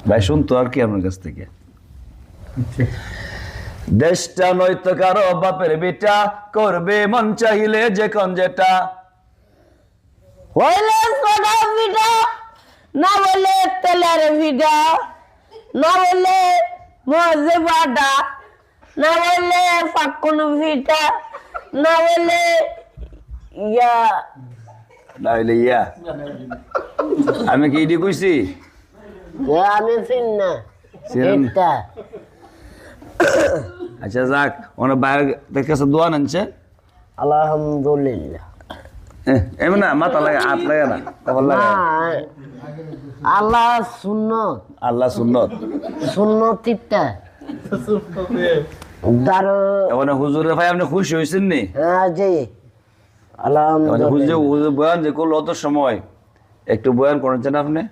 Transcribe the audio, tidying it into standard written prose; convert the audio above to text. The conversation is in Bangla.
ভাই শুনতো আর কি আপনার কাছ থেকে দেশটা নয়তো কারো বাপের বেটা করবে মন চাইলে যে কোন যেটা হইলে সোডা পিঠা না বলে তেলের পিঠা না বলে মজে বাটা না বলে পাকুন পিঠা না বলে ইয়া না হইলে ইয়া আমি কি ইডি কইছি আমি চিন্না চিনেন? এটা আচ্ছা যাক ওনার বাইরের কাছে দোয়া আনছে আলহামদুলিল্লাহ এমন না মাথা লাগে হাত লাগে না তখন লাগে আল্লাহ সুন্নত আল্লাহ সুন্নত সুন্নতিটা দারো এখন হুজুরের ভাই আপনি খুশি হয়েছেন নি জি হুজুর আলহামদুলিল্লাহ হুজুর বয়ান যে করলো অত সময় একটু বয়ান করেছেন আপনি